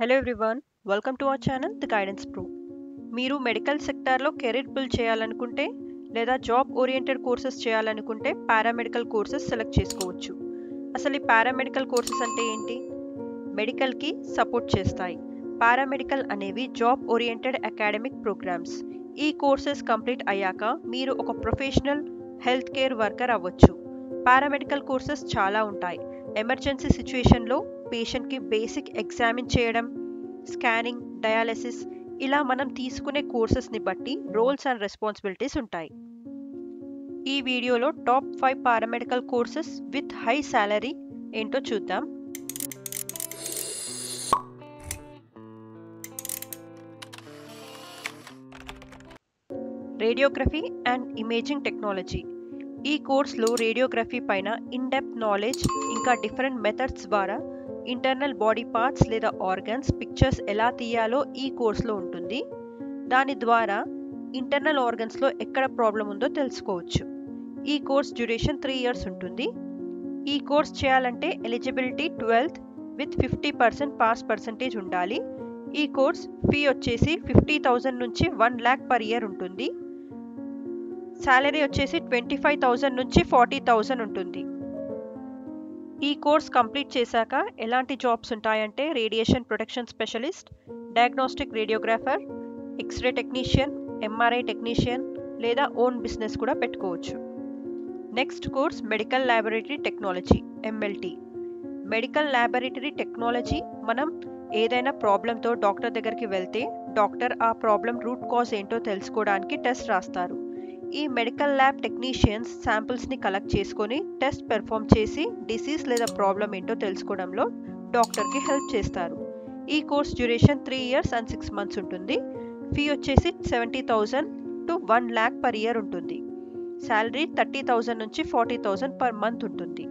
Hello everyone, welcome to our channel the guidance pro. మీరు medical సెక్టార్లో career build చేయాలనుకుంటే లేదా జాబ్ ఓరియంటెడ్ కోర్సెస్ చేయాలనుకుంటే పారామెడికల్ కోర్సెస్ సెలెక్ట్ చేసుకోవచ్చు. అసలు ఈ పారామెడికల్ కోర్సెస్ అంటే ఏంటి? మెడికల్కి సపోర్ట్ చేస్తాయి. పారామెడికల్ అనేవి జాబ్ ఓరియంటెడ్ అకాడమిక్ ప్రోగ్రామ్స్. ఈ కోర్సెస్ కంప్లీట్ అయ్యాక మీరు ఒక ప్రొఫెషనల్ హెల్త్ కేర్ వర్కర్ అవ్వచ్చు. పారామెడికల్ కోర్సెస్ చాలా ఉంటాయి. ఎమర్జెన్సీ సిచ్యుయేషన్లో పేషెంట్కి బేసిక్ ఎగ్జామిన్ చేయడం, స్కానింగ్, డయాలసిస్, ఇలా మనం తీసుకునే కోర్సెస్ని బట్టి రోల్స్ అండ్ రెస్పాన్సిబిలిటీస్ ఉంటాయి. ఈ వీడియోలో top 5 paramedical courses with high salary ఏంటో చూద్దాం. Radiography and imaging technology. ఈ కోర్స్లో రేడియోగ్రఫీ పైన ఇన్-డెప్త్ నాలెడ్జ్, ఇంకా డిఫరెంట్ మెథడ్స్ ద్వారా ఇంటర్నల్ బాడీ పార్ట్స్ లేదా ఆర్గన్స్ పిక్చర్స్ ఎలా తీయాలో ఈ కోర్స్లో ఉంటుంది. దాని ద్వారా ఇంటర్నల్ ఆర్గన్స్లో ఎక్కడ ప్రాబ్లం ఉందో తెలుసుకోవచ్చు. ఈ కోర్స్ డ్యూరేషన్ 3 years ఉంటుంది. ఈ కోర్స్ చేయాలంటే eligibility 12th with 50% pass percentage ఉండాలి. ఈ కోర్స్ ఫీ వచ్చేసి 50,000 నుంచి 1 lakh per year ఉంటుంది. సాలరీ వచ్చేసి 25,000 నుంచి 40,000 ఉంటుంది. ఈ కోర్స్ కంప్లీట్ చేశాక ఎలాంటి జాబ్స్ ఉంటాయంటే radiation protection specialist, diagnostic radiographer, x-ray technician, MRI technician లేదా ఓన్ బిజినెస్ కూడా పెట్టుకోవచ్చు. Next course medical laboratory technology, MLT. Medical laboratory technology, మనం ఏదైనా ప్రాబ్లంతో డాక్టర్ దగ్గరికి వెళ్తే డాక్టర్ ఆ ప్రాబ్లం రూట్ కాజ్ ఏంటో తెలుసుకోవడానికి టెస్ట్ రాస్తారు. ఈ మెడికల్ ల్యాబ్ టెక్నీషియన్స్ శాంపిల్స్ని కలెక్ట్ చేసుకొని టెస్ట్ పెర్ఫామ్ చేసి డిసీజ్ లేదా ప్రాబ్లం ఏంటో తెలుసుకోవడంలో డాక్టర్కి హెల్ప్ చేస్తారు. ఈ course duration 3 years and 6 months ఉంటుంది. ఫీ వచ్చేసి 70,000 to 1 lakh per year ఉంటుంది. శాలరీ 30,000 నుంచి 40,000 per month ఉంటుంది.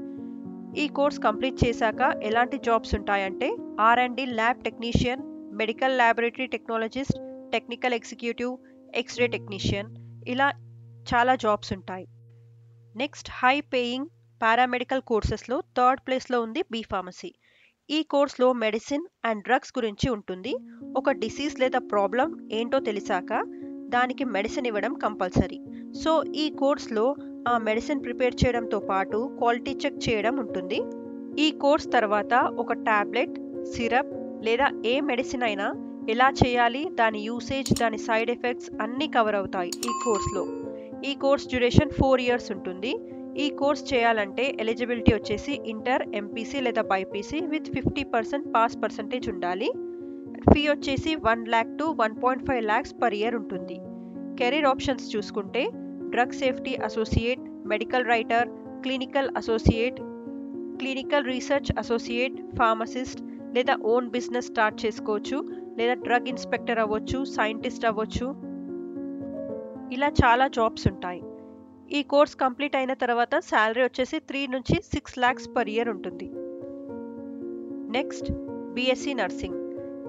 ఈ కోర్స్ కంప్లీట్ చేశాక ఎలాంటి జాబ్స్ ఉంటాయంటే R&D lab technician, medical laboratory technologist, technical executive, X-ray technician, ఇలా చాలా జాబ్స్ ఉంటాయి. నెక్స్ట్ హై పేయింగ్ పారామెడికల్ కోర్సెస్లో థర్డ్ ప్లేస్లో ఉంది బీ ఫార్మసీ. ఈ కోర్స్లో మెడిసిన్ అండ్ డ్రగ్స్ గురించి ఉంటుంది. ఒక డిసీజ్ లేదా ప్రాబ్లం ఏంటో తెలిసాక దానికి మెడిసిన్ ఇవ్వడం కంపల్సరీ. సో ఈ కోర్స్లో ఆ మెడిసిన్ ప్రిపేర్ చేయడంతో పాటు క్వాలిటీ చెక్ చేయడం ఉంటుంది. ఈ కోర్స్ తర్వాత ఒక టాబ్లెట్, సిరప్ లేదా ఏ మెడిసిన్ అయినా ఎలా చేయాలి, దాని యూసేజ్, దాని సైడ్ ఎఫెక్ట్స్ అన్నీ కవర్ అవుతాయి ఈ కోర్స్లో. ఈ కోర్స్ డ్యూరేషన్ 4 years ఉంటుంది. ఈ కోర్స్ చేయాలంటే ఎలిజిబిలిటీ వచ్చేసి ఇంటర్, ఎంపీసీ లేదా బైపీసీ విత్ 50% పాస్ పర్సంటేజ్ ఉండాలి. ఫీ వచ్చేసి 1 lakh to 1.5 lakhs per year ఉంటుంది. కెరీర్ ఆప్షన్స్ చూసుకుంటే drug safety associate, medical writer, clinical associate, clinical research associate, pharmacist లేదా ఓన్ బిజినెస్ స్టార్ట్ చేసుకోవచ్చు, లేదా డ్రగ్ ఇన్స్పెక్టర్ అవ్వచ్చు, సైంటిస్ట్ అవ్వచ్చు, ఇలా చాలా జాబ్స్ ఉంటాయి. ఈ కోర్స్ కంప్లీట్ అయిన తర్వాత శాలరీ వచ్చేసి 3 నుంచి 6 lakhs per year ఉంటుంది. Next BSc nursing.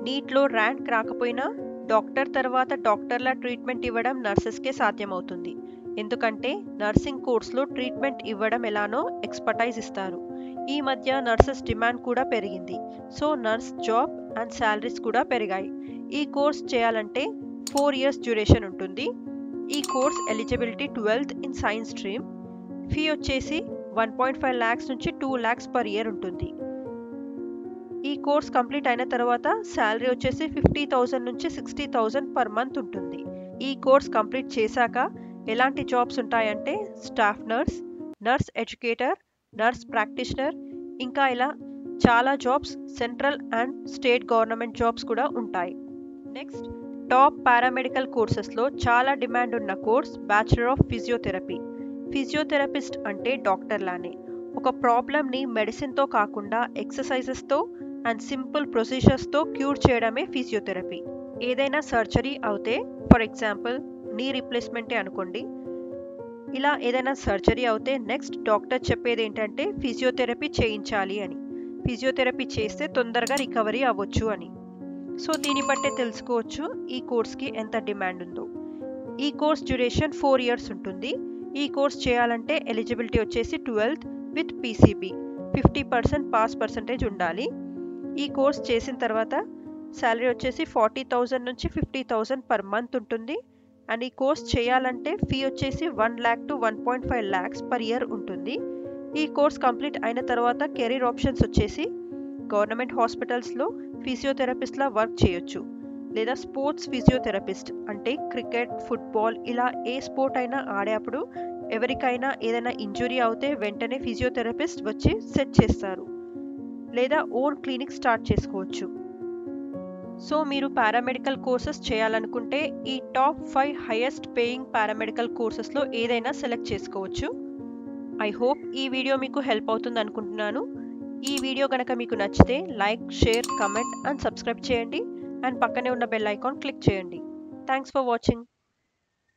నీట్లో ర్యాంక్ రాకపోయినా డాక్టర్ తర్వాత డాక్టర్ల ట్రీట్మెంట్ ఇవ్వడం నర్సెస్కే సాధ్యమవుతుంది. ఎందుకంటే నర్సింగ్ కోర్స్లో ట్రీట్మెంట్ ఇవ్వడం ఎలానో ఎక్స్పర్టైజ్ ఇస్తారు. ఈ మధ్య నర్సెస్ డిమాండ్ కూడా పెరిగింది. So nurse job and salaries కూడా పెరిగాయి. ఈ కోర్స్ చేయాలంటే 4 years డ్యూరేషన్ ఉంటుంది. ఈ course eligibility 12th in science stream. Fee వచ్చేసి 1.5 lakhs నుంచి 2 lakhs per year ఉంటుంది. ఈ కోర్స్ కంప్లీట్ అయిన తర్వాత శాలరీ వచ్చేసి 50,000 నుంచి 60,000 per month ఉంటుంది. ఈ కోర్స్ కంప్లీట్ చేశాక ఎలాంటి జాబ్స్ ఉంటాయంటే staff nurse, nurse educator, nurse practitioner, ఇంకా ఇలా చాలా jobs, central and state government jobs కూడా ఉంటాయి. నెక్స్ట్ టాప్ పారామెడికల్ కోర్సెస్లో చాలా డిమాండ్ ఉన్న course bachelor of physiotherapy. Physiotherapist అంటే డాక్టర్ లానే ఒక ప్రాబ్లమ్ని మెడిసిన్తో కాకుండా ఎక్సర్సైజెస్తో అండ్ సింపుల్ ప్రొసీజర్స్తో క్యూర్ చేయడమే ఫిజియోథెరపీ. ఏదైనా సర్జరీ అవుతే, ఫర్ ఎగ్జాంపుల్ నీ రీప్లేస్మెంటే అనుకోండి, ఇలా ఏదైనా సర్జరీ అవుతే నెక్స్ట్ డాక్టర్ చెప్పేది ఏంటంటే ఫిజియోథెరపీ చేయించాలి అని. ఫిజియోథెరపీ చేస్తే తొందరగా రికవరీ అవ్వచ్చు అని. సో దీన్ని బట్టే తెలుసుకోవచ్చు ఈ కోర్స్కి ఎంత డిమాండ్ ఉందో. ఈ కోర్స్ డ్యూరేషన్ 4 years ఉంటుంది. ఈ కోర్స్ చేయాలంటే ఎలిజిబిలిటీ వచ్చేసి 12th with PCB, 50% pass percentage ఉండాలి. ఈ కోర్స్ చేసిన తర్వాత శాలరీ వచ్చేసి 40,000 నుంచి 50,000 పర్ మంత్ ఉంటుంది. అండ్ ఈ కోర్స్ చేయాలంటే ఫీ వచ్చేసి 1 lakh to 1.5 lakhs per year ఉంటుంది. ఈ కోర్స్ కంప్లీట్ అయిన తర్వాత కెరీర్ ఆప్షన్స్ వచ్చేసి గవర్నమెంట్ హాస్పిటల్స్లో ఫిజియోథెరపిస్ట్లా వర్క్ చేయొచ్చు, లేదా స్పోర్ట్స్ ఫిజియోథెరపిస్ట్ అంటే క్రికెట్, ఫుట్బాల్ ఇలా ఏ స్పోర్ట్ అయినా ఆడేటప్పుడు ఎవరికైనా ఏదైనా ఇంజురీ అవుతే వెంటనే ఫిజియోథెరపిస్ట్ వచ్చి సెట్ చేస్తారు, లేదా ఓన్ క్లినిక్ స్టార్ట్ చేసుకోవచ్చు. సో మీరు పారామెడికల్ కోర్సెస్ చేయాలనుకుంటే ఈ టాప్ 5 హైయెస్ట్ పేయింగ్ పారామెడికల్ కోర్సెస్లో ఏదైనా సెలెక్ట్ చేసుకోవచ్చు. ఐ హోప్ ఈ వీడియో మీకు హెల్ప్ అవుతుంది అనుకుంటున్నాను. ఈ వీడియో కనుక మీకు నచ్చితే like, share, comment and subscribe చేయండి. అండ్ పక్కనే ఉన్న బెల్ ఐకాన్ క్లిక్ చేయండి. Thanks for watching.